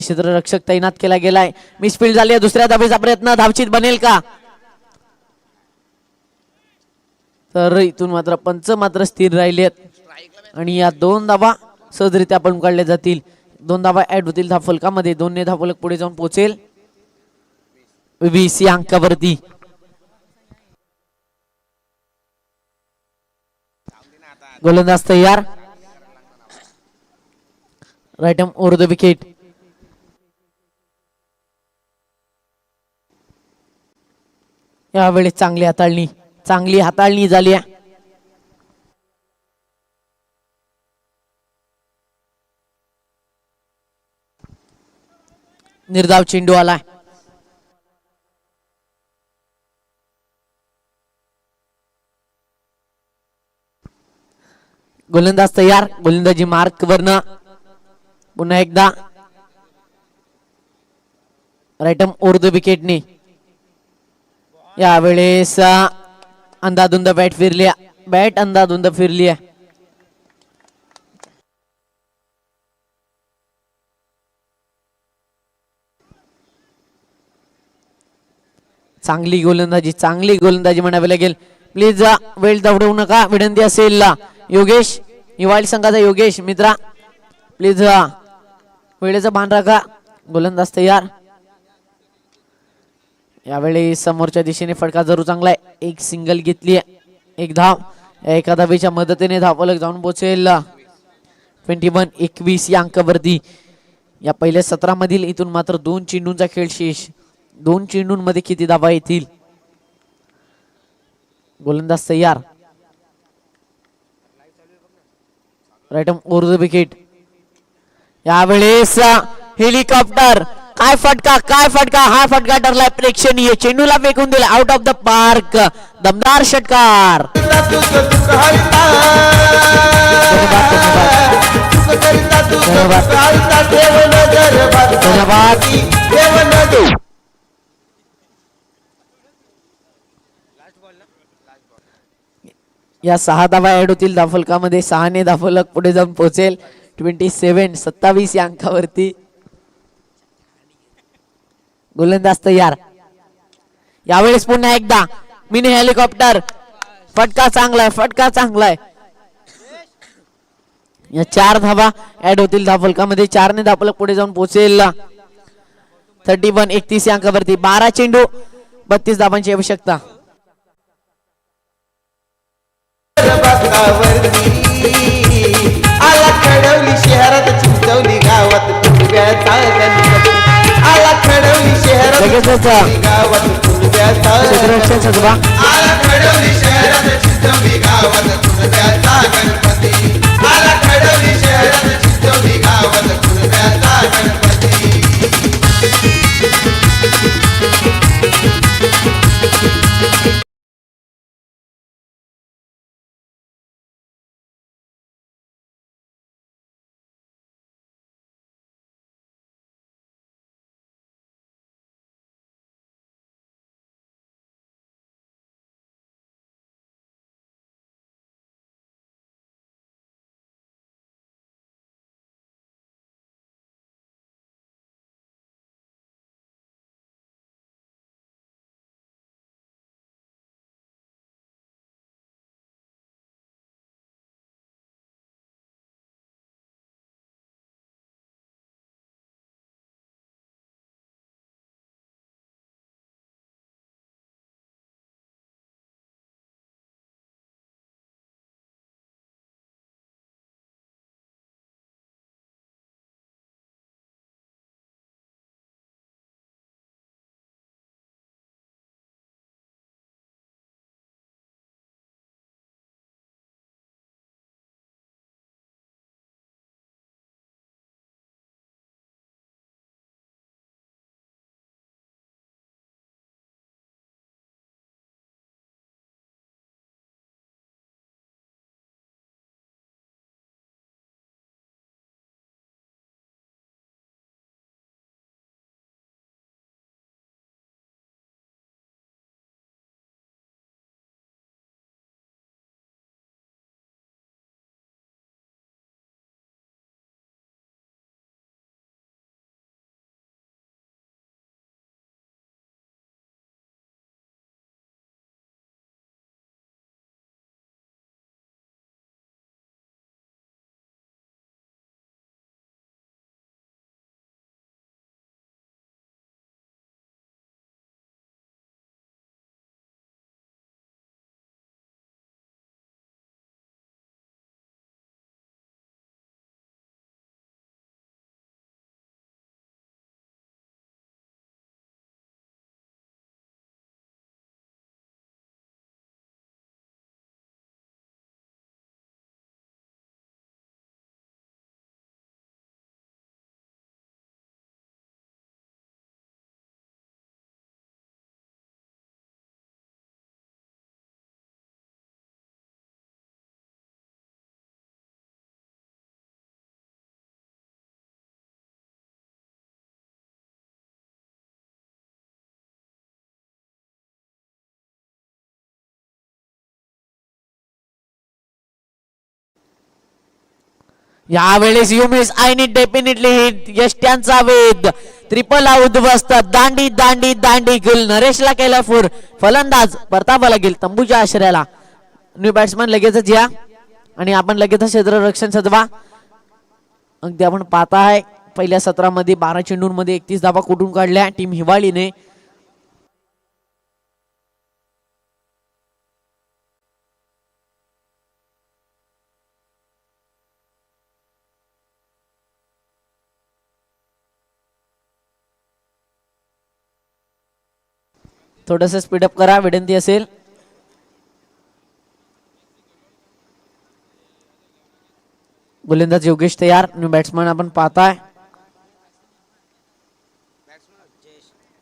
क्षेत्ररक्षक तैनात केला गेलाय. मिसफील्ड झाली आहे. दुसऱ्या धावेचा प्रयत्न धावचीत बनेल का? तर इथून मात्र पंच मात्र स्थिर राहिलेत आणि या 2 धावा सहजरित्या आपण काढल्या जातील. 2 धावा ऍड होतील धावफलकामध्ये. 2 धावफलक पुढे जाऊन पोहोचेल 20 या अंकावरती. गोलंदाज तयार. Right arm over the wicket. यावेळेस चांगली हाताळणी झाली आहे. निर्धाव चेंडू आलाय. गोलंदाज तयार. गोलंदाजी मार्क वरनं पुन्हा एकदा राईट आर्म ओव्हर द विकेटने. यावेळेस अंदाधुंद बॅट अंदाधुंद फिरली आहे. चांगली गोलंदाजी म्हणावी लागेल. प्लीज वेळ दवडवू नका विनंती असेल. योगेश हिवाळी संघाचा योगेश मित्रा प्लीज वेळेचं भान राखा. गोलंदाज तयार. यावेळी समोरच्या दिशेने फटका जरूर चांगला आहे. एक सिंगल घेतली आहे. एक धाव. एका धावेच्या मदतीने धावफलक जाऊन पोहोचेल 21 या अंकावरती. या पहिल्या 17 मधील इथून मात्र 2 चेंडूंचा खेळ शेष. 2 चेंडूंमध्ये किती धावा येतील? गोलंदाज तयार. Right arm over the wicket. यावेळेस हेलिकॉप्टर. काय फटका हा फटका ठरलाय प्रेक्षणीय. चेंडूला फेकून दिला आउट ऑफ द पार्क. दमदार षटकार. या 6 धावा ऍड होतील धावफलकामध्ये. 6 धावफलक पुढे जाऊन पोहोचेल 27 या अंकावरती. गोलंदाज तयार. यावेळेस पुन्हा एकदा मिनी हेलिकॉप्टर. फटका चांगलाय. या 4 धावा ऍड होतील धावफलकामध्ये. 4 धावफलक पुढे जाऊन पोहोचेल 31 या अंकावरती. 12 चेंडू 32 धावांची आवश्यकता. आला खडवली शहरात चिंचवली गावात कुटुंब्याचा गणपती. आला खडवली शहरात गावात कुटुंब्याचा गणपती. आला खडवली शहरात चिंचवली गावात कुटुंब्याचा गणपती. आला खडवली शहरात चिंचवली गावात कुटुंब्याचा गणपती. यावेळेस you miss I need definitely hit यष्ट्यांचा वेध ट्रिपल आउट बसतात दांडी दांडी दांडी गुल नरेशला केला फोर फलंदाज परतावाला गेल तंबूच्या आश्रयाला न्यू बॅट्समन लगेचच या आणि आपण लगेच क्षेत्ररक्षण सजवा अगदी आपण पाहताय पहिल्या सत्रामध्ये 12 चेंडूंमध्ये 31 धावा कुठून काढल्या टीम हिवाळीने थोडस स्पीडअप करा विनंती असेल गोलंदाज योगेश तयार न्यू बॅट्समन आपण पाहताय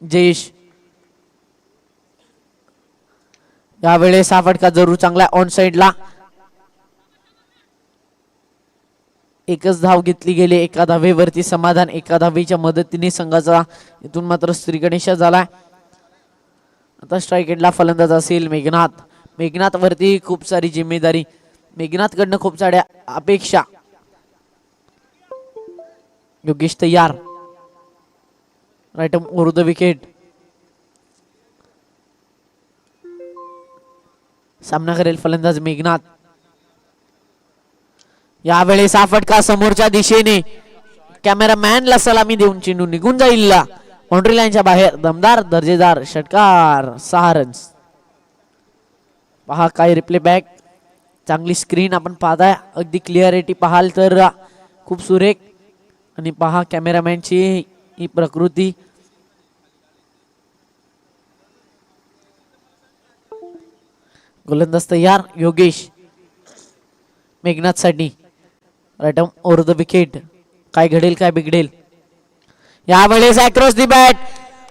जयेश यावेळेस हा फटका जरूर चांगला ऑन साइडला एकच धाव घेतली गेली एका धावेवरती समाधान एका धावेच्या मदतीने संघाचा इथून मात्र श्रीगणेशा झालाय आता स्ट्राईक एंडला फलंदाज असेल मेघनाथ वरती खूप सारी जिम्मेदारी मेघनाथ कडनं खूप साऱ्या अपेक्षा योगेश तयार राईट ओव्हर द विकेट सामना करेल फलंदाज मेघनाथ यावेळेस हा फटका समोरच्या दिशेने कॅमेरामॅनला सलामी देऊन चेंडू निघून जाईल बाउंड्री लाईनच्या बाहेर दमदार दर्जेदार षटकार 6 रन्स पहा काय रिप्ले बॅक चांगली स्क्रीन आपण पाहताय अगदी क्लिअरिटी पाहाल तर खूप सुरेख आणि पहा कॅमेरामॅनची ही प्रकृती गोलंदाज तयार योगेश मेघनाथ साठी राईट ओव्हर द विकेट काय घडेल काय बिघडेल यावेळेस अक्रॉस दी बॅट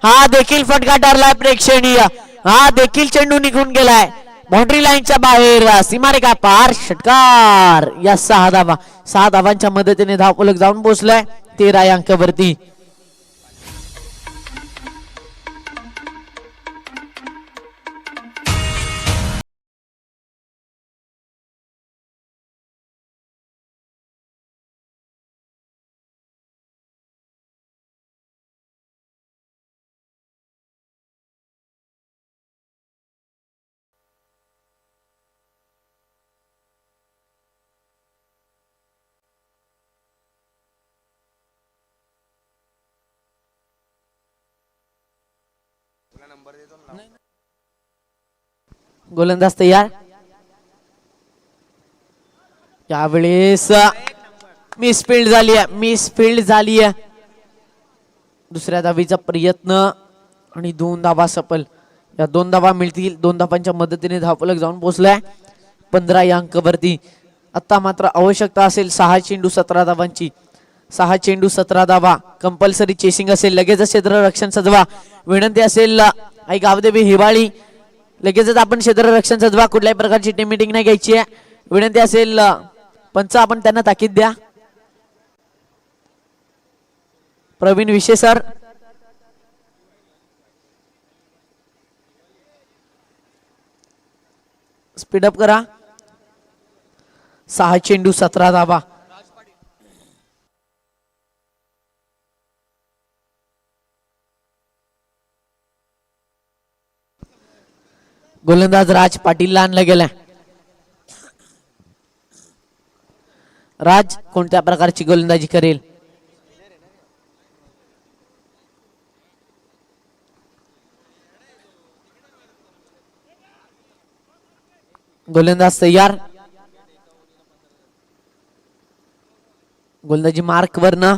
हा देखील फटका ठरलाय प्रेक्षणीय हा देखील चेंडू निघून गेलाय बाउंड्री लाईनच्या बाहेर सीमारेखा पार षटकार या 6 धावांच्या मदतीने धावफलक जाऊन पोहोचलाय 13 या अंकावरती गोलंदाज तयार यावेळेस मिसफिल्ड झाली आहे दुसऱ्या धावीचा प्रयत्न आणि 2 धावा सफल या 2 धावा मिळतील 2 धावांच्या मदतीने धावफलक जाऊन पोहोचलाय 15 या अंकावरती आता मात्र आवश्यकता असेल 6 चेंडू 17 धावांची 6 चेंडू 17 धावा कंपल्सरी चेसिंग असेल लगेच क्षेत्ररक्षण सजवा विनंती असेल आई गावदेवी हिवाळी लगेचच आपण क्षेत्ररक्षण सजवा कुठल्याही प्रकारची टीम मीटिंग नाही घ्यायची आहे विनंती असेल पंच आपण त्यांना ताकीद द्या प्रवीण विशे सर स्पीडअप करा 6 चेंडू 17 धावा गोलंदाज राज पाटीलला आणला गेला राज कोणत्या प्रकारची गोलंदाजी करेल गोलंदाज तयार गोलंदाजी मार्क वरनं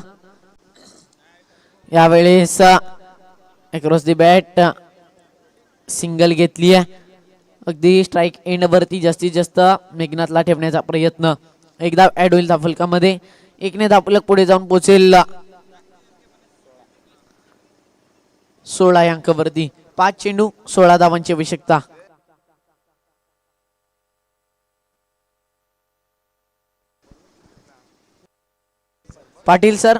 यावेळेस अक्रॉस दी बॅट सिंगल घेतली आहे अगदी स्ट्राईक एंड वरती जास्तीत जास्त मेघनाथला ठेवण्याचा प्रयत्न एकदा ऍड होईल धावफलकामध्ये एकने धावफलक पुढे जाऊन पोहोचेल 16 या अंकावरती 5 चेंडू 16 धावांची आवश्यकता पाटील सर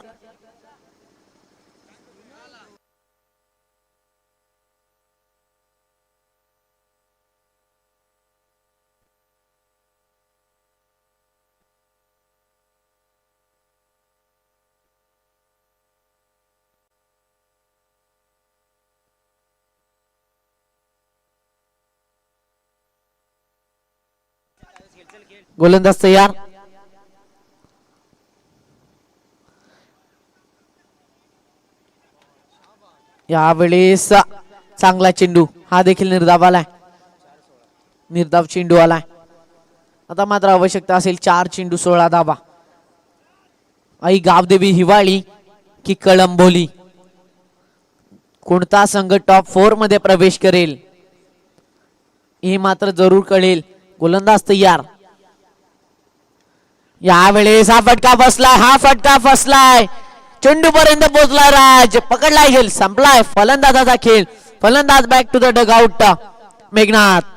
गोलंदाज तयार. यावेळेस चांगला चेंडू, हा देखील निर्धाव आलाय, निर्धाव चेंडू आलाय. आता मात्र आवश्यकता असेल 4 चेंडू 16 धावा. आई गावदेवी हिवाळी की कळंबोली, कोणता संघ टॉप 4 मध्ये प्रवेश करेल हे मात्र जरूर कळेल. गोलंदाज तयार. यावेळेस हा फटका बसलाय, हा फटका फसलाय, चेंडू पर्यंत पोहोचलाय. राज पकडलाय, खेळ संपलाय. फलंदाजाचा खेळ. फलंदाज back to the dugout. Meghnath.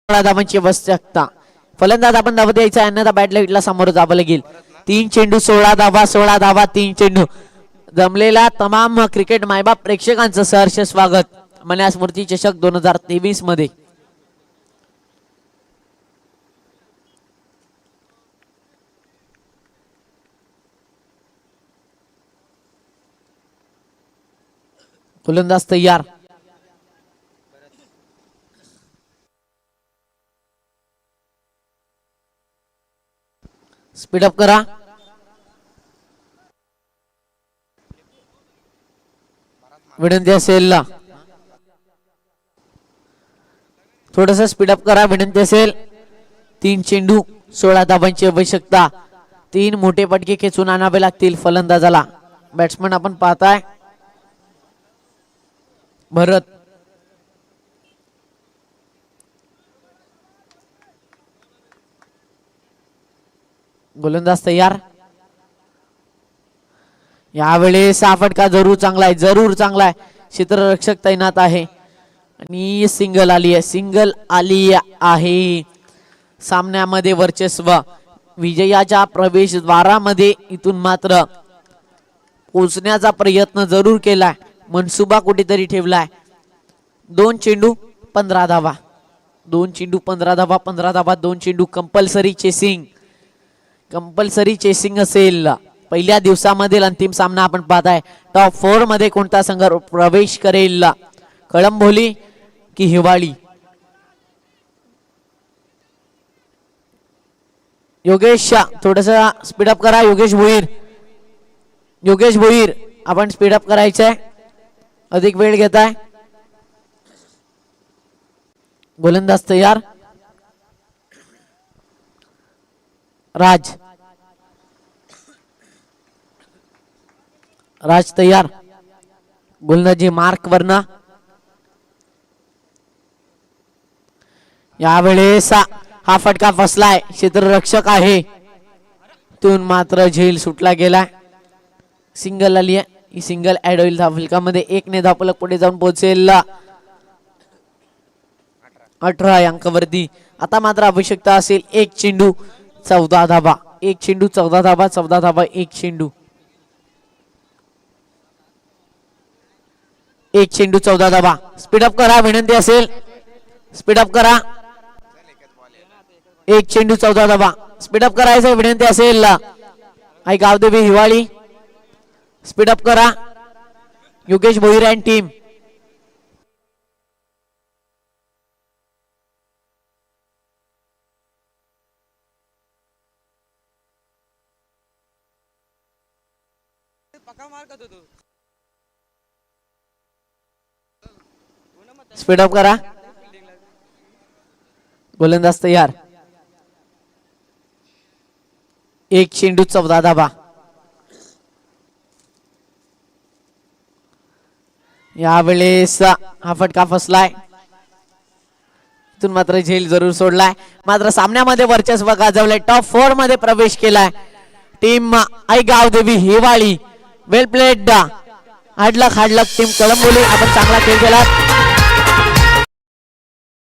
धावांची आवश्यकता. फलंदाज आपण धावत यायचा, अन्यथा बॅट लाईटला समोर जावं लागेल. 3 चेंडू 16 धावा, 16 धावा 3 चेंडू. जमलेला तमाम क्रिकेट मायबाप प्रेक्षकांचं सहर्ष स्वागत मन्या स्मृती चषक 2023 मध्ये. गोलंदाज तयार. स्पीडअप करा. विनंती असेल थोडस स्पीडअप करा, विनंती असेल. 3 चेंडू 16 धावांची आवश्यकता. 3 मोठे फटके खेचून आणावे लागतील फलंदाजाला. बॅट्समन आपण पाहताय भरत. गोलंदाज तयार. यावेळेस हा फटका जरूर चांगला आहे, जरूर चांगला आहे. क्षेत्ररक्षक तैनात आहे आणि सिंगल आली आहे, सिंगल आली आहे. सामन्यामध्ये वर्चस्व. विजयाच्या प्रवेशद्वारामध्ये इथून मात्र पोचण्याचा प्रयत्न जरूर केलाय, मनसुबा कुठेतरी ठेवलाय. 2 चेंडू 15 धावा, 2 चेंडू 15 धावा, 15 धावा 2 चेंडू. कंपल्सरी चेसिंग, कंपल्सरी चेसिंग असेल. पहिल्या दिवसामधील अंतिम सामना आपण पाहताय. टॉप 4 मध्ये कोणता संघ प्रवेश करेल, कळंबोली की हिवाळी. योगेश थोडस स्पीडअप करा. योगेश भोईर, योगेश भोईर आपण स्पीडअप करायचंय, अधिक वेळ घेताय. गोलंदाज तयार. राज, राज तयार. गोलंदाजी मार्क वरना. यावेळेस हा फटका फसलाय, क्षेत्ररक्षक आहे, तिथून मात्र झेल सुटला गेला. सिंगल आली आहे, ही सिंगल ऍड होईल धावफलकामध्ये. 1 ने धावफलक पुढे जाऊन पोहोचेल 18 अंकावरती. आता मात्र आवश्यकता असेल 1 चेंडू 14 धावा, 1 चेंडू 14 धावा, 14 धावा 1 चेंडू, 1 चेंडू 14 धावा. स्पीडअप करा, विनंती असेल स्पीडअप करा. 1 चेंडू 14 धावा, स्पीडअप करायचं विनंती असेल. आई गावदेवी हिवाळी स्पीडअप करा. Yogesh Bhoir and team. Speed up करा. गोलंदाज तयार. 1 चेंडू 14 धावा. यावेळेस हा फटका फसलाय, इथून मात्र झेल जरूर सोडलाय. मात्र सामन्यामध्ये वर्चस्व गाजवलंय, टॉप 4 मध्ये प्रवेश केलाय टीम आई गावदेवी हिवाळी. वेल प्लेड. हाडलक हाडलक टीम कळंबोली, आपण चांगला खेळ केला.